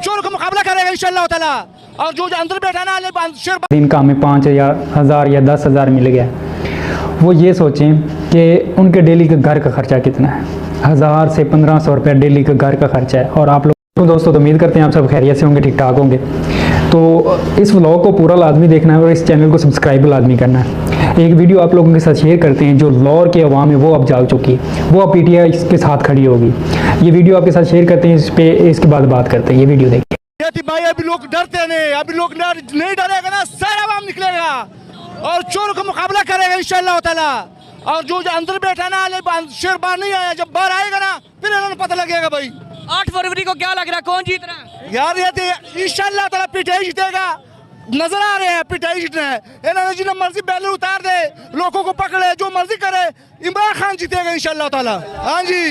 चोर का मुकाबला करेगा इंशाअल्लाह ताला। और जो अंदर बैठा ना दिन का हमें 5,000 या 10,000 मिल गया, वो ये सोचें कि उनके डेली के घर का खर्चा कितना है। 1000 से 1500 रुपया डेली का घर का खर्चा है। और आप लोग तो दोस्तों तो उम्मीद करते हैं आप सब खैरियत से होंगे, ठीक ठाक होंगे। तो इस व्लॉग को पूरा लाजमी देखना है और इस चैनल को सब्सक्राइब लाजमी करना है। एक वीडियो आप लोगों के साथ शेयर करते हैं, जो लाहौर के अवाम है वो अब जाग चुकी है, वो अब PTI इसके साथ खड़ी होगी। ये वीडियो आपके साथ शेयर करते हैं, इस पे इसके बाद बात करते हैं। ये वीडियो देखिए। भाई अभी लोग डरते नहीं, अभी लोग नहीं डरेगा ना, सारा अवाम निकलेगा और चोर का मुकाबला करेगा इंशाअल्लाह ताला। और जो अंदर बैठा ना शेर बाहर नहीं आया, जब बाहर आएगा ना फिर इन्होंने पता लगेगा। भाई 8 फरवरी को क्या लग रहा है, कौन जीत रहा है? यार ये इंशाअल्लाह ताला PTI जीतेगा, नजर आ रहे हैं PTI जीतना है। इन्होंने जिन्हें मर्जी बैनर उतार दे, लोगों को पकड़े, जो मर्जी करे, इमरान खान जीतेगा इंशाअल्लाह ताला। हाँ जी,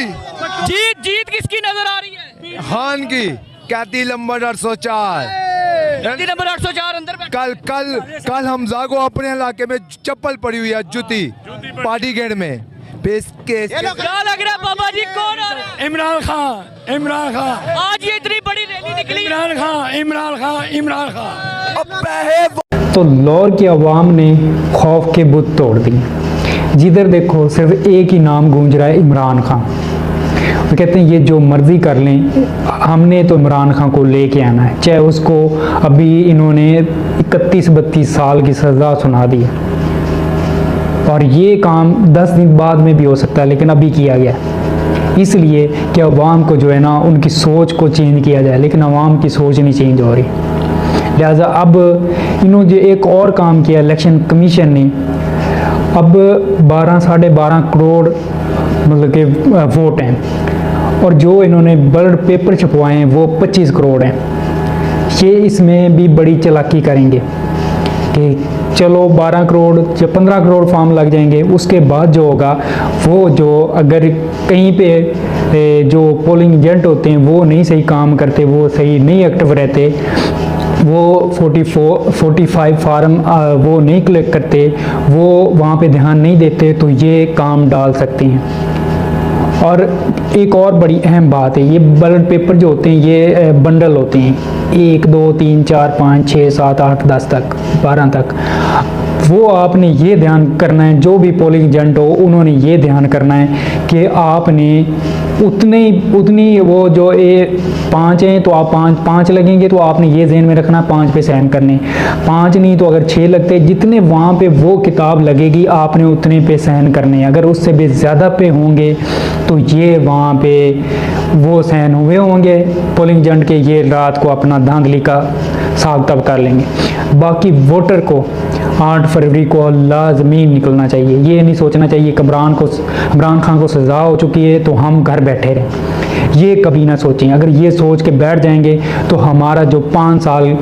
जीत किसकी नजर आ रही है? खान की। कैदी नंबर 804 नंबर 804 अंदर कल हमजा को अपने इलाके में चप्पल पड़ी हुई है, जूती पार्टी गेट में पेश केस। क्या लग रहा है बाबा जी, कौन आ रहा है? इमरान खान। आज ये इतनी बड़ी रैली निकली। इमरान खान। तो लाहौर की आवाम ने खौफ के बुत तोड़ दिए। जिधर देखो सिर्फ एक ही नाम गूंज रहा है, इमरान खान। वो कहते हैं ये जो मर्जी कर लें, हमने तो इमरान खान को लेके आना है, चाहे उसको अभी इन्होंने 31-32 साल की सज़ा सुना दी है। और ये काम 10 दिन बाद में भी हो सकता है, लेकिन अभी किया गया इसलिए कि अवाम को जो है ना उनकी सोच को चेंज किया जाए, लेकिन अवाम की सोच नहीं चेंज हो रही। लिहाजा अब इन्होंने एक और काम किया, इलेक्शन कमीशन ने अब 12-12.5 करोड़ मतलब के वोट हैं, और जो इन्होंने बल्ड पेपर छपवाए हैं वो 25 करोड़ हैं। ये इसमें भी बड़ी चालाकी करेंगे कि चलो 12 करोड़ या 15 करोड़ फॉर्म लग जाएंगे, उसके बाद जो होगा वो जो अगर कहीं पे जो पोलिंग एजेंट होते हैं वो नहीं सही काम करते, वो सही नहीं एक्टिव रहते, वो 45 फार्म वो नहीं क्लिक करते, वो वहाँ पे ध्यान नहीं देते, तो ये काम डाल सकते हैं। और एक और बड़ी अहम बात है, ये बैलेट पेपर जो होते हैं ये बंडल होते हैं, 1 2 3 4 5 6 7 8 10 तक 12 तक। वो आपने ये ध्यान करना है, जो भी पोलिंग एजेंट हो उन्होंने ये ध्यान करना है कि आपने उतनी वो जो 5 हैं तो आप 5 लगेंगे, तो आपने ये ज़हन में रखना 5 पे साइन करने, 5 नहीं तो अगर 6 लगते, जितने वहाँ पे वो किताब लगेगी आपने उतने पे साइन करने। अगर उससे भी ज़्यादा पे होंगे तो ये वहाँ पे वो साइन हुए होंगे पोलिंग एजेंट के, ये रात को अपना धांधली का साग तब कर लेंगे। बाकी वोटर को 8 फरवरी को लाजमी निकलना चाहिए। ये नहीं सोचना चाहिए कि इमरान खान को सज़ा हो चुकी है तो हम घर बैठे रहें, ये कभी ना सोचें। अगर ये सोच के बैठ जाएंगे तो हमारा जो 5 साल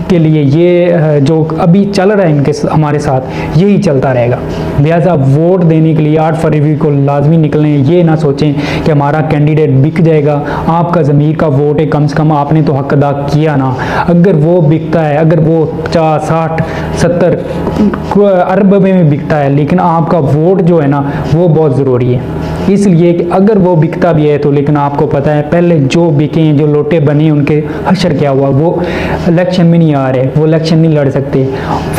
के लिए ये जो अभी चल रहा है इनके हमारे साथ, यही चलता रहेगा। लिहाजा वोट देने के लिए 8 फरवरी को लाजमी निकलें। ये ना सोचें कि हमारा कैंडिडेट बिक जाएगा। आपका ज़मीर का वोट है, कम से कम आपने तो हक अदा किया ना। अगर वो बिकता है, अगर वो 50, 60, 70 अरब में बिकता है, लेकिन आपका वोट जो है ना वो बहुत ज़रूरी है। इसलिए कि अगर वो बिकता भी है तो, लेकिन आपको पता है पहले जो बिके हैं, जो लोटे बने, उनके हशर क्या हुआ, वो इलेक्शन में नहीं आ रहे, वो इलेक्शन नहीं लड़ सकते,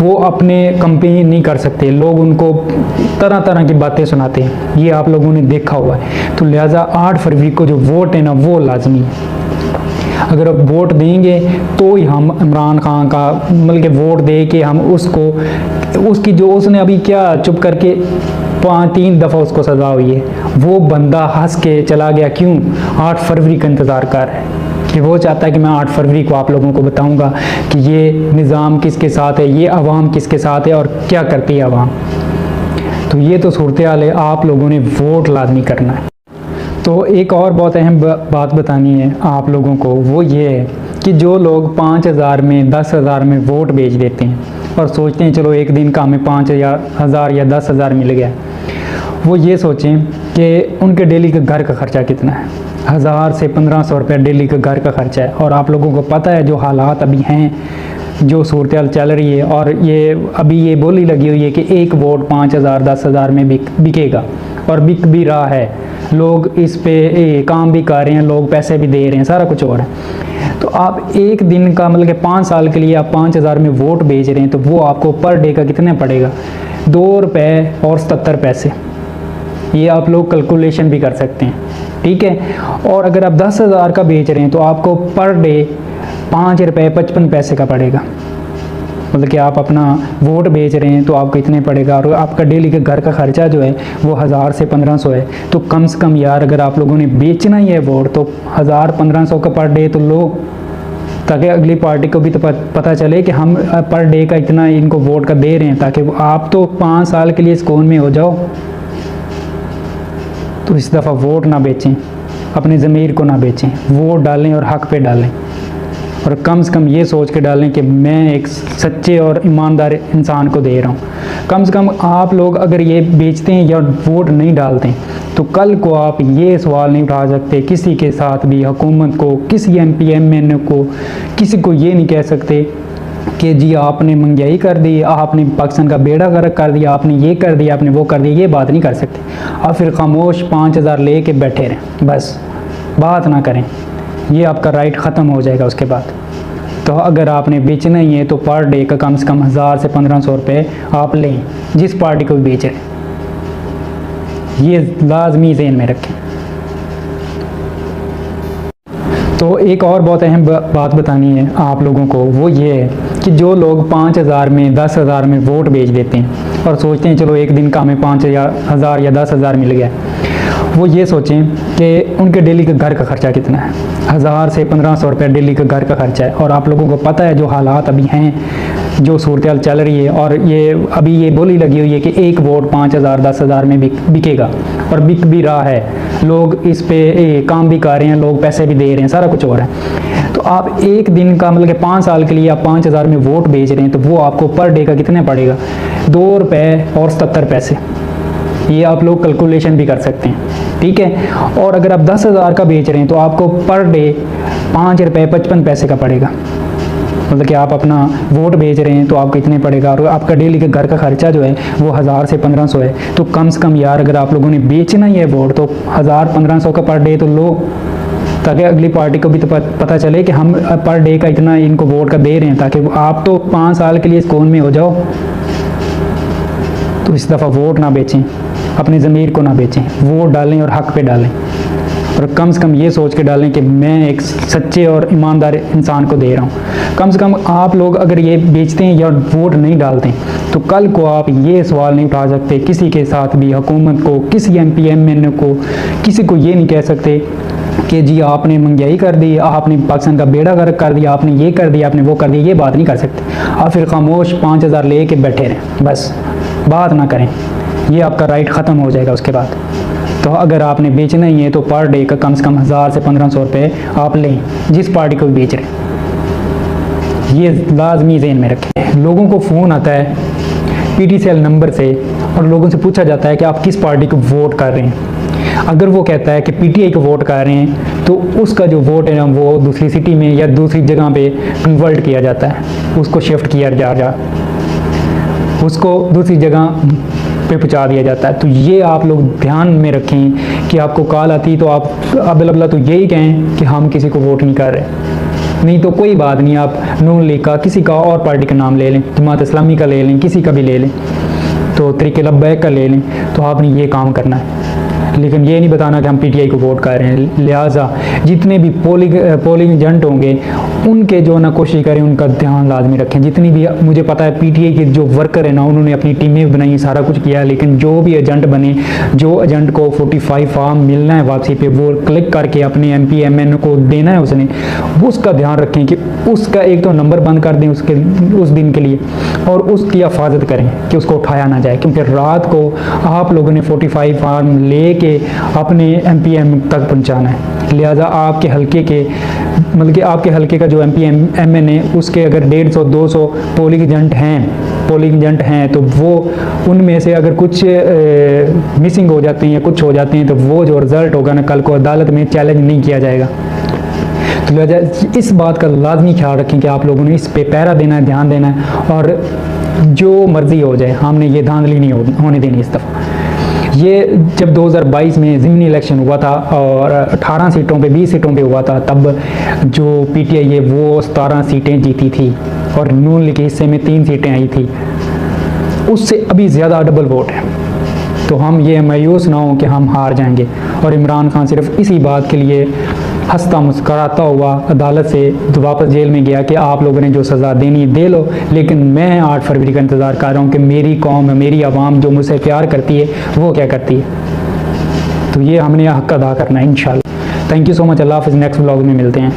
वो अपने कंपेन नहीं कर सकते, लोग उनको तरह तरह की बातें सुनाते हैं, ये आप लोगों ने देखा हुआ है। तो लिहाजा 8 फरवरी को जो वोट है ना वो लाजमी है। अगर आप वोट देंगे तो ही हम इमरान खान का मतलब के वोट दे के हम उसकी जो उसने अभी क्या चुप करके 3 दफ़ा उसको सज़ा हुई है, वो बंदा हंस के चला गया। क्यों? 8 फरवरी का इंतज़ार कर रहा है कि वो चाहता है कि मैं 8 फरवरी को आप लोगों को बताऊंगा कि ये निज़ाम किसके साथ है, ये अवाम किसके साथ है और क्या करती है अवाम। तो ये तो सूरत हाल है, आप लोगों ने वोट लाजमी करना है। तो एक और बहुत अहम बात बतानी है आप लोगों को, वो ये है कि जो लोग 5,000 में 10,000 में वोट बेच देते हैं और सोचते हैं चलो एक दिन का हमें 5,000 या 10,000 मिल गया, वो ये सोचें कि उनके डेली का घर का ख़र्चा कितना है। 1000 से 1500 रुपये डेली का घर का ख़र्चा है। और आप लोगों को पता है जो हालात अभी हैं, जो सूरत चल रही है, और ये अभी ये बोली लगी हुई है कि एक वोट 5,000 10,000 में बिकेगा, और बिक भी रहा है। लोग इस पे काम भी कर रहे हैं, लोग पैसे भी दे रहे हैं, सारा कुछ हो रहा है। तो आप एक दिन का मतलब कि 5 साल के लिए आप 5,000 में वोट बेच रहे हैं, तो वो आपको पर डे का कितने पड़ेगा? 2 रुपये और 77 पैसे। ये आप लोग कैलकुलेशन भी कर सकते हैं, ठीक है। और अगर आप 10,000 का बेच रहे हैं तो आपको पर डे 5 रुपये 55 पैसे का पड़ेगा। मतलब कि आप अपना वोट बेच रहे हैं तो आपको इतने पड़ेगा, और आपका डेली का घर का खर्चा जो है वो 1000 से 1500 है। तो कम से कम यार अगर आप लोगों ने बेचना ही है वोट तो 1000-1500 का पर डे तो लो, ताकि अगली पार्टी को भी तो पता चले कि हम पर डे का इतना इनको वोट का दे रहे हैं, ताकि आप तो 5 साल के लिए सुकून में हो जाओ। तो इस दफ़ा वोट ना बेचें, अपने ज़मीर को ना बेचें, वोट डालें और हक पे डालें, और कम से कम ये सोच के डालें कि मैं एक सच्चे और ईमानदार इंसान को दे रहा हूँ। कम से कम आप लोग अगर ये बेचते हैं या वोट नहीं डालते तो कल को आप ये सवाल नहीं उठा सकते किसी के साथ भी, हुकूमत को, किसी MP MN को, किसी को ये नहीं कह सकते कि जी आपने महंगाई कर दी, आपने पाकिस्तान का बेड़ा गर्क कर दिया, आपने ये कर दिया, आपने वो कर दिया। ये बात नहीं कर सकते। आप फिर खामोश 5,000 ले के बैठे रहें, बस बात ना करें, ये आपका राइट ख़त्म हो जाएगा उसके बाद। तो अगर आपने बेचना ही है तो पर डे का कम से कम 1000 से 1500 रुपये आप लें, जिस पार्टी को भी बेच रहे, ये लाजमी ज़हन में रखें। तो एक और बहुत अहम बात बतानी है आप लोगों को, वो ये है कि जो लोग 5,000 में 10,000 में वोट बेच देते हैं और सोचते हैं चलो एक दिन का हमें 5,000 या 10,000 मिल गया, वो ये सोचें कि उनके डेली का घर का खर्चा कितना है। 1000 से 1500 रुपये डेली का घर का खर्चा है, और आप लोगों को पता है जो हालात अभी हैं, जो सूरत चल रही है, और ये अभी ये बोली लगी हुई है कि एक वोट 5,000 10,000 में बिकेगा, और बिक भी रहा है। लोग इस पे काम भी कर रहे हैं, लोग पैसे भी दे रहे हैं, सारा कुछ हो रहा है। तो आप एक दिन का मतलब कि 5 साल के लिए आप 5,000 में वोट बेच रहे हैं, तो वो आपको पर डे का कितने पड़ेगा? 2 रुपये और 77 पैसे। ये आप लोग कैलकुलेशन भी कर सकते हैं, ठीक है। और अगर आप 10,000 का बेच रहे हैं तो आपको पर डे 5 रुपये 55 पैसे का पड़ेगा। मतलब कि आप अपना वोट बेच रहे हैं तो आपको इतने पड़ेगा, और आपका डेली का घर का खर्चा जो है वो 1000 से 1500 है। तो कम से कम यार अगर आप लोगों ने बेचना ही है वोट तो 1000-1500 का पर डे तो लो, ताकि अगली पार्टी को भी तो पता चले कि हम पर डे का इतना इनको वोट का दे रहे हैं, ताकि आप तो 5 साल के लिए सुकून में हो जाओ। तो इस दफ़ा वोट ना बेचें, अपने ज़मीर को ना बेचें, वोट डालें और हक पे डालें, और कम से कम ये सोच के डालें कि मैं एक सच्चे और ईमानदार इंसान को दे रहा हूँ। कम से कम आप लोग अगर ये बेचते हैं या वोट नहीं डालते तो कल को आप ये सवाल नहीं उठा सकते किसी के साथ भी, हुकूमत को, किसी MP MN को, किसी को ये नहीं कह सकते कि जी आपने महंगाई कर दी, आपने पाकिस्तान का बेड़ा गर्क कर दिया, आपने ये कर दिया, आपने वो कर दिया। ये बात नहीं कर सकते। आप फिर खामोश 5,000 ले के बैठे रहें, बस बात ना करें, ये आपका राइट ख़त्म हो जाएगा उसके बाद। तो अगर आपने बेचना ही है तो पर डे का कम से कम 1000 से 1500 रुपये आप लें, जिस पार्टी को भी बेच रहे हैं। ये लाजमी ज़हन में रखें। लोगों को फ़ोन आता है PTCL नंबर से, और लोगों से पूछा जाता है कि आप किस पार्टी को वोट कर रहे हैं। अगर वो कहता है कि PTI को वोट कर रहे हैं तो उसका जो वोट है ना वो दूसरी सिटी में या दूसरी जगह पे कन्वर्ट किया जाता है, उसको शिफ्ट किया जा उसको दूसरी जगह पे पहुंचा दिया जाता है। तो ये आप लोग ध्यान में रखें कि आपको कॉल आती तो आप अबला तो यही कहें कि हम किसी को वोट नहीं कर रहे, नहीं तो कोई बात नहीं, आप नून लीग का, किसी का और पार्टी का नाम ले लें, जमात इस्लामी का ले लें, किसी का भी ले लें, तो तरीके लब्बैक का ले लें। तो आपने ये काम करना है, लेकिन ये नहीं बताना कि हम PTI को वोट कर रहे हैं। लिहाजा जितने भी पोलिंग एजेंट होंगे उनके जो ना कोशिश करें, उनका ध्यान लाजमी रखें। जितनी भी मुझे पता है PTI के जो वर्कर है ना उन्होंने अपनी टीमें बनाई, सारा कुछ किया, लेकिन जो भी एजेंट बने, जो एजेंट को 45 फॉर्म मिलना है वापसी पे, वो क्लिक करके अपने MP MN को देना है उसने, उसका ध्यान रखें कि उसका एक तो नंबर बंद कर दें उस दिन के लिए, और उसकी हिफाजत करें कि उसको उठाया ना जाए, क्योंकि रात को आप लोगों ने 45 फॉर्म ले के अपने MP MN तक पहुँचाना है। लिहाजा आपके हल्के के मतलब कि आपके हल्के का जो MP MN है उसके अगर 150-200 पोलिंग एजेंट हैं तो वो उनमें से अगर कुछ मिसिंग हो जाते हैं या कुछ हो जाते हैं तो वो जो रिज़ल्ट होगा ना कल को अदालत में चैलेंज नहीं किया जाएगा। तो लिहाजा इस बात का लाजमी ख्याल रखें कि आप लोगों ने इस पे पहरा देना है, ध्यान देना है, और जो मर्ज़ी हो जाए हमने ये धांधली नहीं होने देनी इस दफ़ा। ये जब 2022 में ज़िमनी इलेक्शन हुआ था और 18 सीटों पे 20 सीटों पे हुआ था, तब जो पीटीआई है वो 17 सीटें जीती थी और नून लीग के हिस्से में 3 सीटें आई थी, उससे अभी ज़्यादा डबल वोट है। तो हम ये मायूस ना हो कि हम हार जाएंगे। और इमरान खान सिर्फ इसी बात के लिए हंसता मुस्कराता हुआ अदालत से वापस जेल में गया कि आप लोगों ने जो सज़ा देनी दे लो, लेकिन मैं 8 फरवरी का इंतज़ार कर रहा हूँ कि मेरी कौम, मेरी आवाम जो मुझसे प्यार करती है वो क्या करती है। तो ये हमने हक़ अदा करना है इंशाल्लाह। Thank you so much. अल्लाह हाफ़िज़। नेक्स्ट व्लॉग में मिलते हैं।